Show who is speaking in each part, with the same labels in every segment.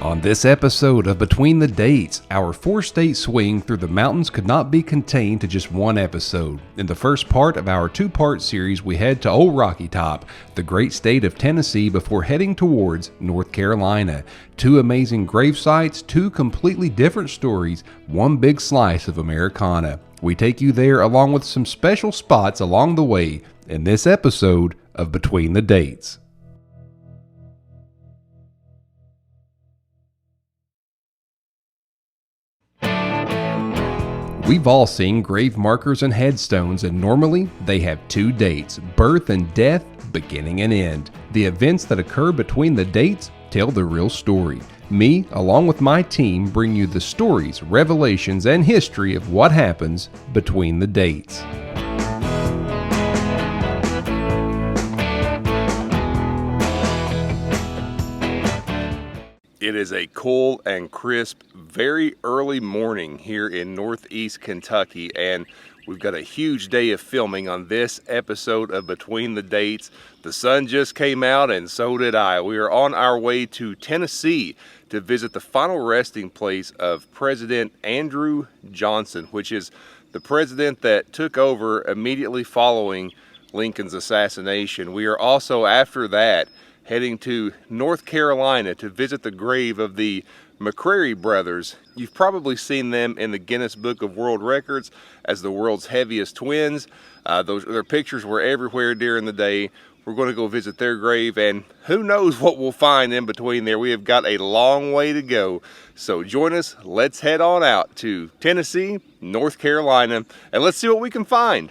Speaker 1: On this episode of Between the Dates, our 4-state swing through the mountains could not be contained to just one episode. In the first part of our 2-part series, we head to Old Rocky Top, the great state of Tennessee, before heading towards North Carolina. 2 amazing grave sites, 2 completely different stories, one big slice of Americana. We take you there along with some special spots along the way in this episode of Between the Dates. We've all seen grave markers and headstones, and normally they have 2 dates, birth and death, beginning and end. The events that occur between the dates tell the real story. Me, along with my team, bring you the stories, revelations, and history of what happens between the dates.
Speaker 2: It is a cool and crisp, very early morning here in Northeast Kentucky, and we've got a huge day of filming on this episode of Between the Dates. The sun just came out and so did I. We are on our way to Tennessee to visit the final resting place of President Andrew Johnson, which is the president that took over immediately following Lincoln's assassination. We are also, after that, heading to North Carolina to visit the grave of the McCrary brothers. You've probably seen them in the Guinness Book of World Records as the world's heaviest twins. Their pictures were everywhere during the day. We're going to go visit their grave, and who knows what we'll find in between there. We have got a long way to go. So join us. Let's head on out to Tennessee, North Carolina, and let's see what we can find.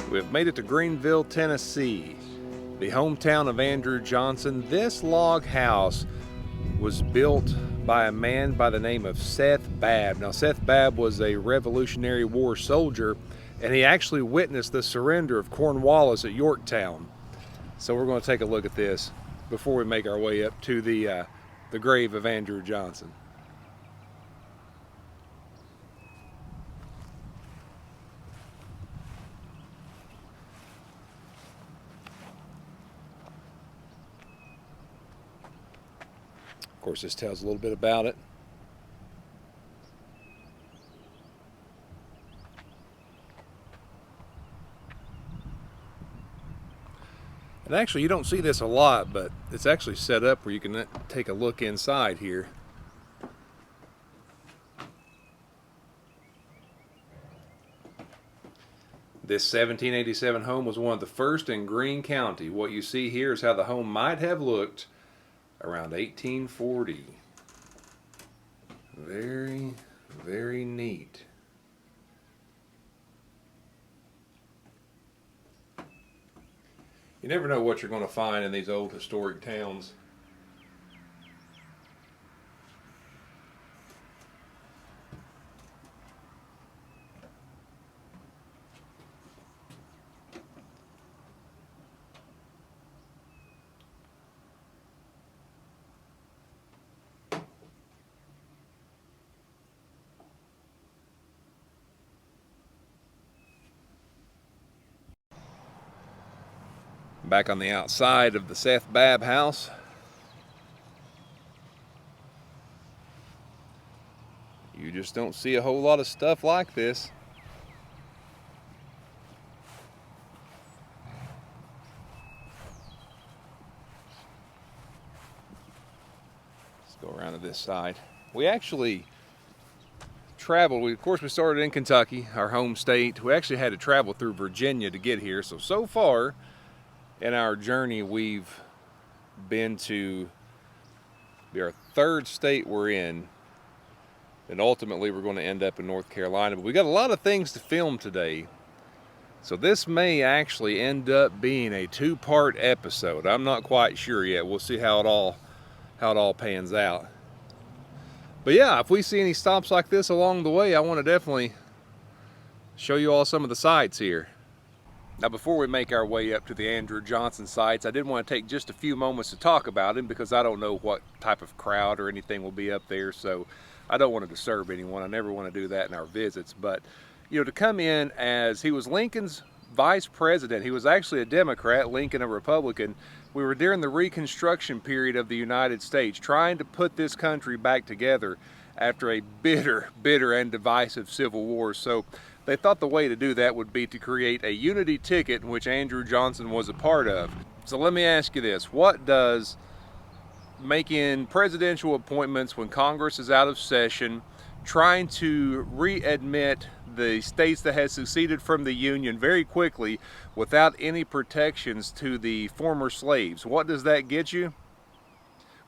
Speaker 2: We have made it to Greenville, Tennessee, the hometown of Andrew Johnson. This log house was built by a man by the name of Seth Babb. Now, Seth Babb was a Revolutionary War soldier, and he actually witnessed the surrender of Cornwallis at Yorktown. So we're going to take a look at this before we make our way up to the grave of Andrew Johnson. Of course, this tells a little bit about it. And actually, you don't see this a lot, but it's actually set up where you can take a look inside here. This 1787 home was one of the first in Greene County. What you see here is how the home might have looked around 1840. Very, very neat. You never know what you're going to find in these old historic towns. Back on the outside of the Seth Babb house. You just don't see a whole lot of stuff like this. Let's go around to this side. We actually traveled. Of course, we started in Kentucky, our home state. We actually had to travel through Virginia to get here. So far in our journey, we've been to be our 3rd state we're in, and ultimately we're going to end up in North Carolina. But we got a lot of things to film today, So this may actually end up being a two-part episode. I'm not quite sure yet. We'll see how it all pans out. But yeah, if we see any stops like this along the way, I want to definitely show you all some of the sights here. Now, before we make our way up to the Andrew Johnson sites, I did want to take just a few moments to talk about him, because I don't know what type of crowd or anything will be up there, so I don't want to disturb anyone. I never want to do that in our visits. But, you know, to come in as he was Lincoln's vice president, he was actually a Democrat, Lincoln a Republican. We were during the Reconstruction period of the United States, trying to put this country back together after a bitter and divisive civil war. So they thought the way to do that would be to create a unity ticket, which Andrew Johnson was a part of. So let me ask you this: what does making presidential appointments when Congress is out of session, trying to readmit the states that had seceded from the Union very quickly without any protections to the former slaves, what does that get you?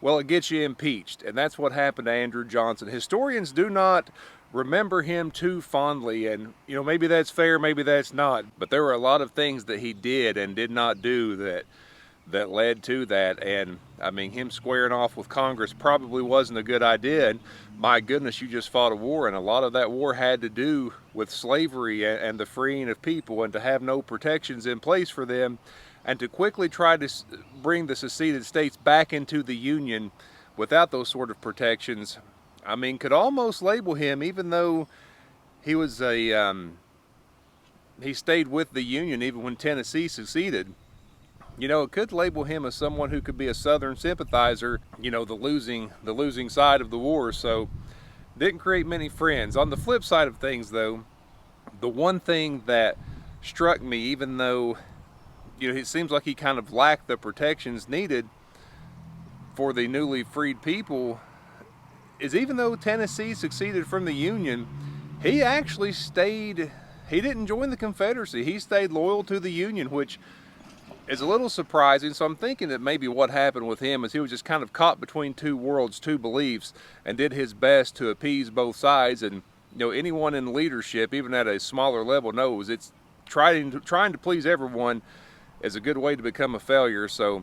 Speaker 2: Well, it gets you impeached, and that's what happened to Andrew Johnson. Historians do not remember him too fondly, and you know, maybe that's fair, maybe that's not, but there were a lot of things that he did and did not do that led to that. And I mean, him squaring off with Congress probably wasn't a good idea. And my goodness, you just fought a war, and a lot of that war had to do with slavery and the freeing of people, and to have no protections in place for them, and to quickly try to bring the seceded states back into the Union without those sort of protections, I mean, could almost label him, even though he was he stayed with the Union even when Tennessee seceded, you know, it could label him as someone who could be a Southern sympathizer, you know, the losing side of the war. So didn't create many friends. On the flip side of things, though, the one thing that struck me, even though, you know, it seems like he kind of lacked the protections needed for the newly freed people, is even though Tennessee seceded from the Union, he actually stayed, he didn't join the Confederacy. He stayed loyal to the Union, which is a little surprising. So I'm thinking that maybe what happened with him is he was just kind of caught between two worlds, two beliefs, and did his best to appease both sides. And you know, anyone in leadership, even at a smaller level, knows it's trying to please everyone is a good way to become a failure. So,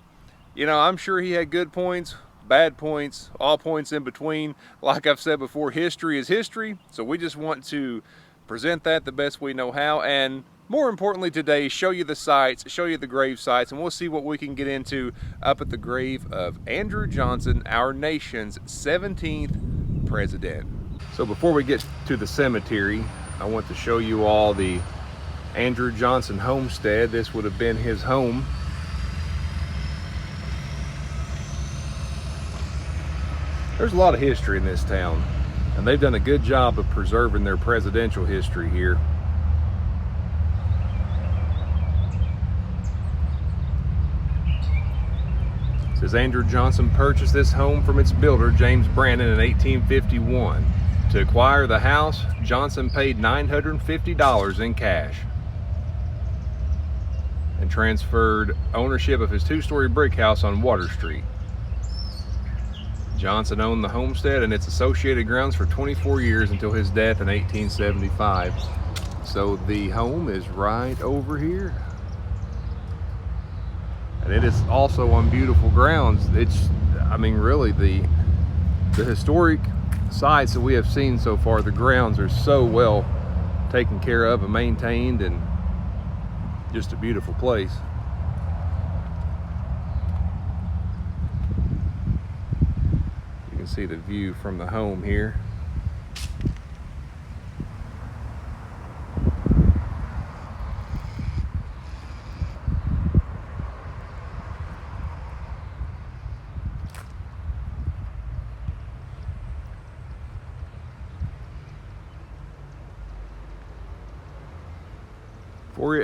Speaker 2: you know, I'm sure he had good points, bad points, all points in between. Like I've said before, history is history. So we just want to present that the best we know how, and more importantly today, show you the sites, show you the grave sites, and we'll see what we can get into up at the grave of Andrew Johnson, our nation's 17th president. So before we get to the cemetery, I want to show you all the Andrew Johnson homestead. This would have been his home. There's a lot of history in this town, and they've done a good job of preserving their presidential history here. It says Andrew Johnson purchased this home from its builder, James Brandon, in 1851. To acquire the house, Johnson paid $950 in cash and transferred ownership of his two-story brick house on Water Street. Johnson owned the homestead and its associated grounds for 24 years until his death in 1875. So the home is right over here. And it is also on beautiful grounds. It's, I mean, really the historic sites that we have seen so far, the grounds are so well taken care of and maintained, and just a beautiful place. You can see the view from the home here.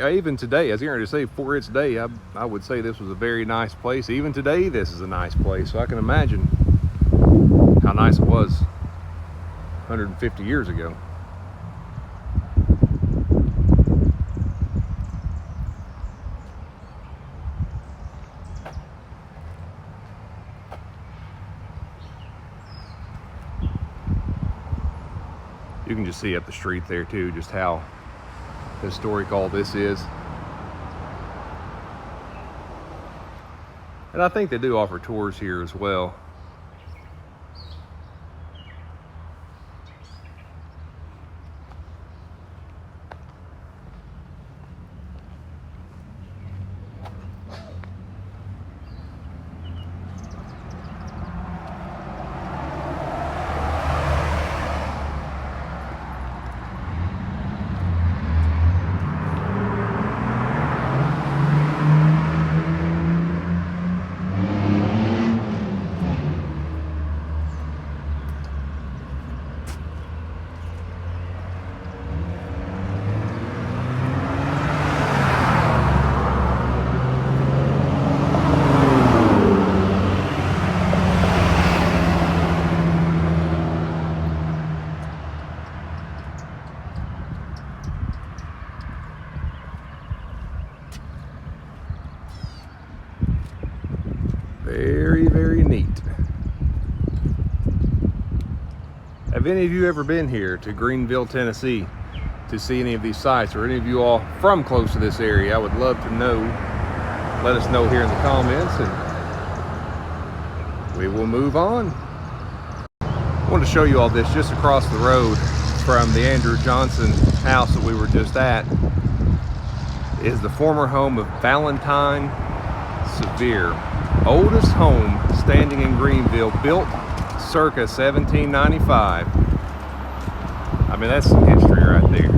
Speaker 2: Even today, as you're going to say, for its day, I would say this was a very nice place. Even today, this is a nice place. So I can imagine how nice it was 150 years ago. You can just see up the street there too, just how historic all this is. And I think they do offer tours here as well. Very, very neat. Have any of you ever been here to Greenville, Tennessee to see any of these sites, or any of you all from close to this area? I would love to know. Let us know here in the comments and we will move on. I want to show you all this. Just across the road from the Andrew Johnson house that we were just at is the former home of Valentine Sevier. Oldest home standing in Greenville, built circa 1795. I mean, that's some history right there.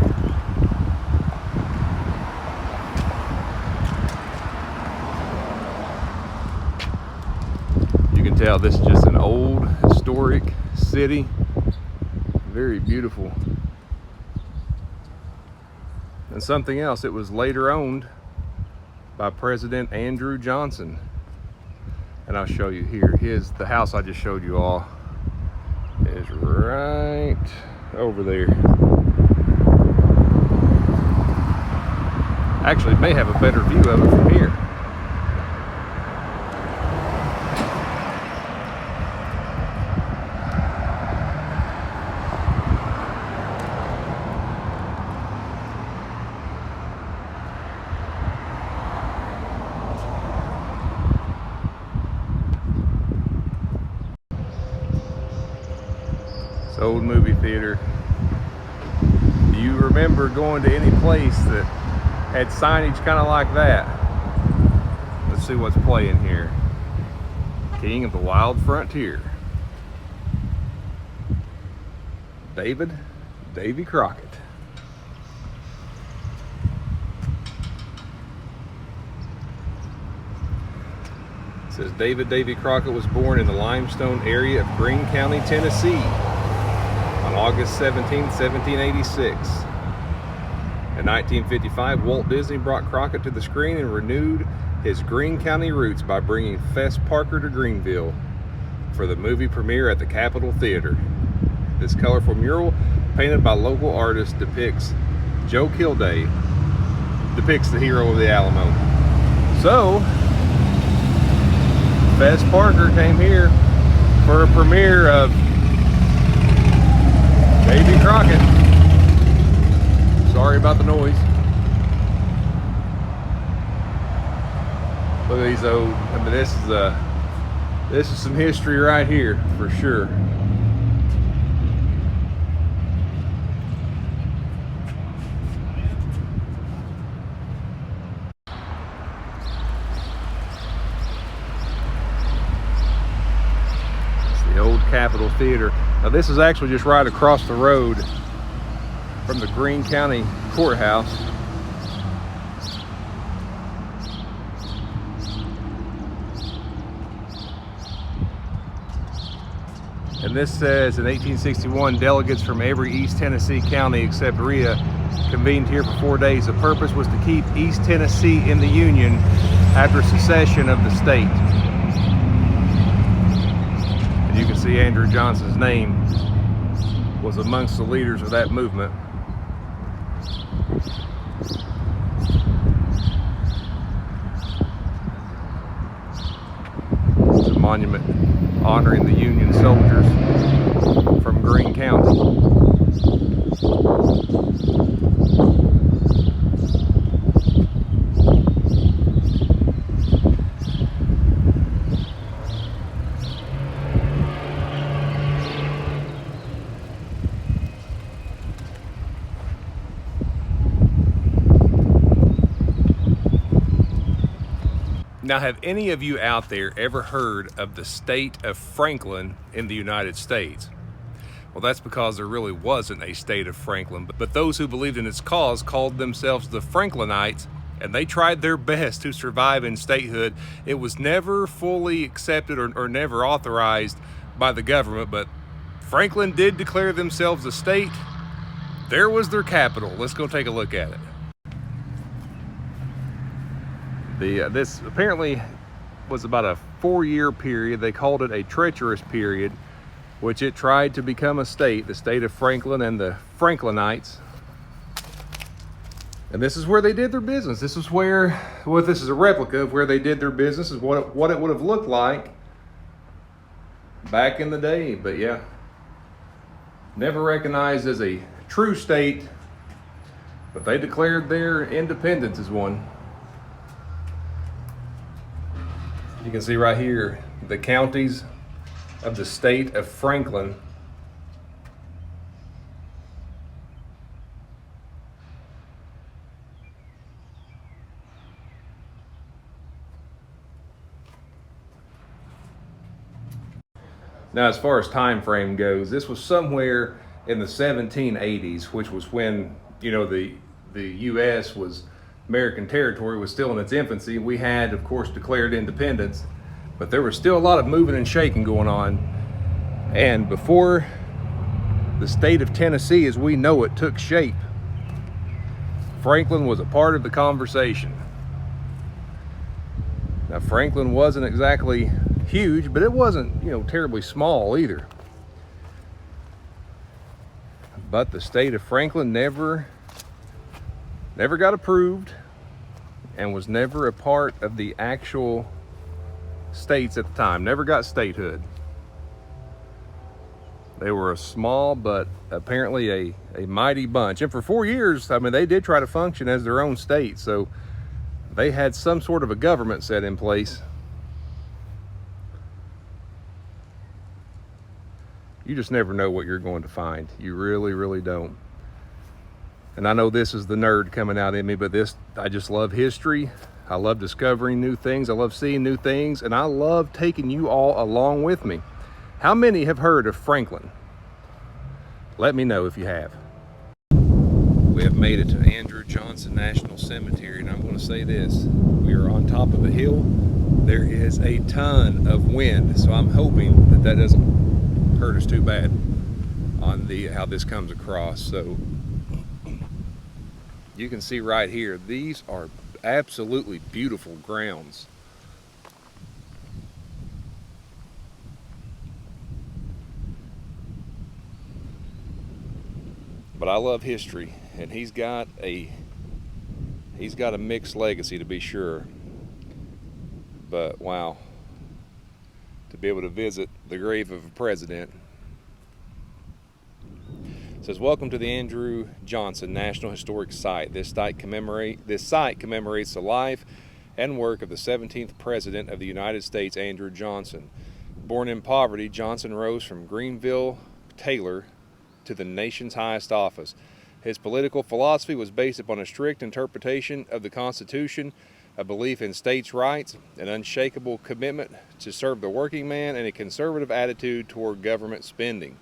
Speaker 2: You can tell this is just an old historic city. Very beautiful. And something else, it was later owned by President Andrew Johnson. And I'll show you here. The house I just showed you all is right over there. Actually, it may have a better view of it from here. Old movie theater. Do you remember going to any place that had signage kind of like that? Let's see what's playing here. King of the Wild Frontier. Davey Crockett. It says Davey Crockett was born in the limestone area of Greene County, Tennessee, on August 17, 1786. In 1955, Walt Disney brought Crockett to the screen and renewed his Greene County roots by bringing Fess Parker to Greenville for the movie premiere at the Capitol Theater. This colorful mural, painted by local artists, depicts Joe Kilday, depicts the hero of the Alamo. So, Fess Parker came here for a premiere of Davey Crockett. Sorry about the noise. Look at these old, I mean, this is some history right here for sure. It's the old Capitol Theater. Now this is actually just right across the road from the Greene County Courthouse. And this says in 1861, delegates from every East Tennessee county except Rhea convened here for 4 days. The purpose was to keep East Tennessee in the Union after secession of the state. And you can see Andrew Johnson's name was amongst the leaders of that movement. It's a monument honoring the Union soldiers from Greene County. Now, have any of you out there ever heard of the state of Franklin in the United States? Well, that's because there really wasn't a state of Franklin, but those who believed in its cause called themselves the Franklinites, and they tried their best to survive in statehood. It was never fully accepted or never authorized by the government, but Franklin did declare themselves a state. There was their capital. Let's go take a look at it. This apparently was about a 4-year period. They called it a treacherous period, which it tried to become a state, the state of Franklin and the Franklinites. And this is where they did their business. This is where, well, this is a replica of where they did their business, is what it would have looked like back in the day. But yeah, never recognized as a true state, but they declared their independence as one. You can see right here the counties of the state of Franklin. Now, as far as time frame goes, this was somewhere in the 1780s, which was when, you know, the U.S. was, American territory was still in its infancy. We had, of course, declared independence, but there was still a lot of moving and shaking going on. And before the state of Tennessee as we know it took shape, Franklin was a part of the conversation. Now, Franklin wasn't exactly huge, but it wasn't, you know, terribly small either. But the state of Franklin never got approved and was never a part of the actual states at the time, never got statehood. They were a small but apparently a mighty bunch. And for 4 years, I mean, they did try to function as their own state, so they had some sort of a government set in place. You just never know what you're going to find. You really, really don't. And I know this is the nerd coming out in me, but I just love history. I love discovering new things. I love seeing new things, and I love taking you all along with me. How many have heard of Franklin? Let me know if you have. We have made it to Andrew Johnson National Cemetery, and I'm going to say this. We are on top of a hill. There is a ton of wind, so I'm hoping that doesn't hurt us too bad on how this comes across. So you can see right here, these are absolutely beautiful grounds. But I love history, and he's got a mixed legacy, to be sure. But wow, to be able to visit the grave of a president. It says, welcome to the Andrew Johnson National Historic Site. This site commemorates the life and work of the 17th President of the United States, Andrew Johnson. Born in poverty, Johnson rose from Greenville tailor to the nation's highest office. His political philosophy was based upon a strict interpretation of the Constitution, a belief in states' rights, an unshakable commitment to serve the working man, and a conservative attitude toward government spending.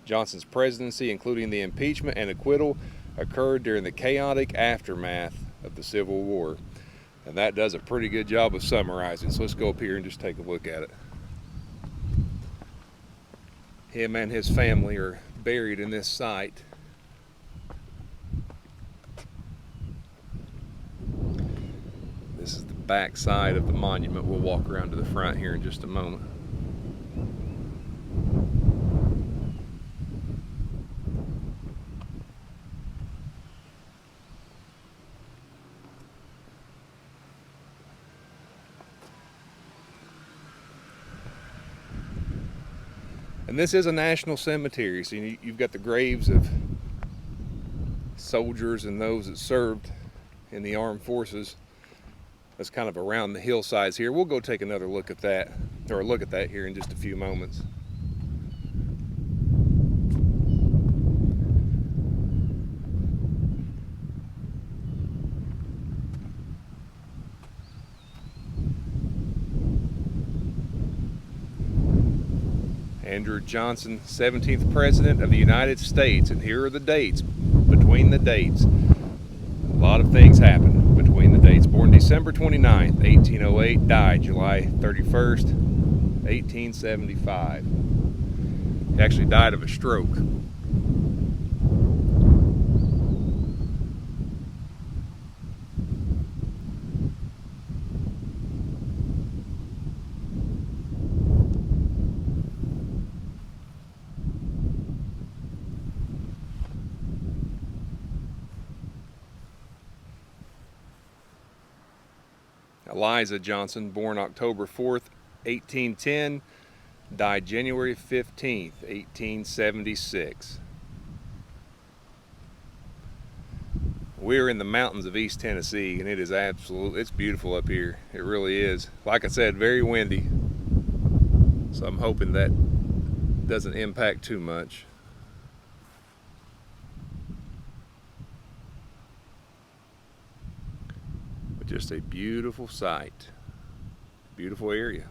Speaker 2: Johnson's presidency, including the impeachment and acquittal, occurred during the chaotic aftermath of the Civil War. And that does a pretty good job of summarizing. So let's go up here and just take a look at it. Him and his family are buried in this site. This is the back side of the monument. We'll walk around to the front here in just a moment. And this is a national cemetery, so you've got the graves of soldiers and those that served in the armed forces. That's kind of around the hillsides here. We'll go take another look at that, or look at that here in just a few moments. Andrew Johnson, 17th President of the United States. And here are the dates, between the dates. A lot of things happened between the dates. Born December 29th, 1808, died July 31st, 1875. He actually died of a stroke. Eliza Johnson, born October 4th, 1810, died January 15th, 1876. We're in the mountains of East Tennessee, and it is it's beautiful up here. It really is. Like I said, very windy. So I'm hoping that doesn't impact too much. But just a beautiful sight. Beautiful area.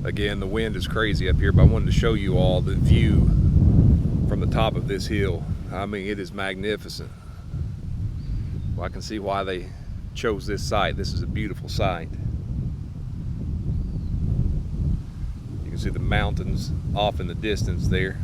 Speaker 2: Again, the wind is crazy up here, but I wanted to show you all the view from the top of this hill. I mean, it is magnificent. Well, I can see why they chose this site. This is a beautiful site. You can see the mountains off in the distance there.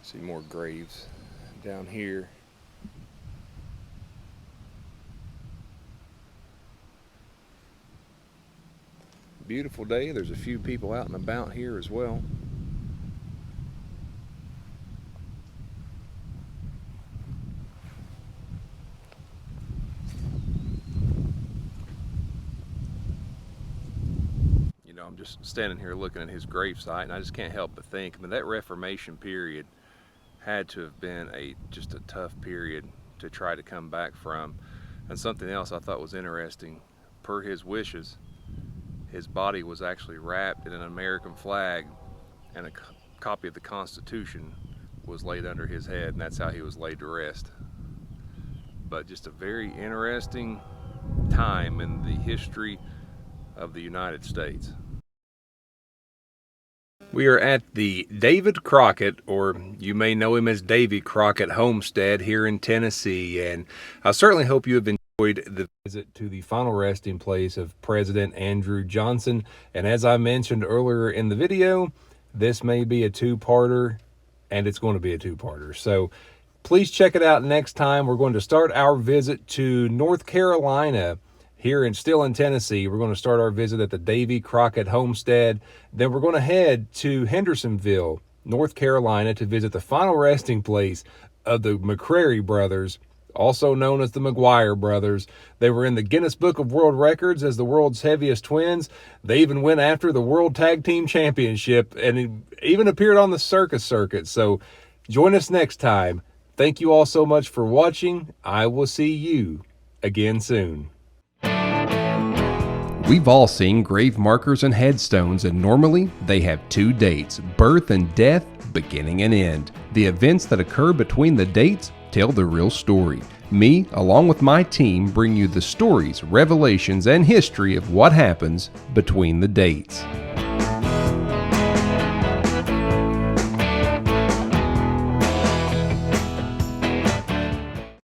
Speaker 2: See more graves down here. Beautiful day. There's a few people out and about here as well. You know, I'm just standing here looking at his gravesite, and I just can't help but think, I mean, that Reformation period had to have been just a tough period to try to come back from. And something else I thought was interesting, per his wishes, his body was actually wrapped in an American flag, and a copy of the Constitution was laid under his head, and that's how he was laid to rest. But just a very interesting time in the history of the United States. We are at the David Crockett, or you may know him as Davey Crockett homestead here in Tennessee, and I certainly hope you have enjoyed the visit to the final resting place of President Andrew Johnson. And as I mentioned earlier in the video, this may be a two-parter, and it's going to be a two-parter. So please check it out next time. We're going to start our visit to North Carolina. Still in Tennessee. We're going to start our visit at the Davey Crockett homestead. Then we're going to head to Hendersonville, North Carolina, to visit the final resting place of the McCrary brothers, also known as the McGuire brothers. They were in the Guinness Book of World Records as the world's heaviest twins. They even went after the World Tag Team Championship and even appeared on the circus circuit. So join us next time. Thank you all so much for watching. I will see you again soon.
Speaker 1: We've all seen grave markers and headstones, and normally they have two dates: birth and death, beginning and end. The events that occur between the dates tell the real story. Me, along with my team, bring you the stories, revelations, and history of what happens between the dates.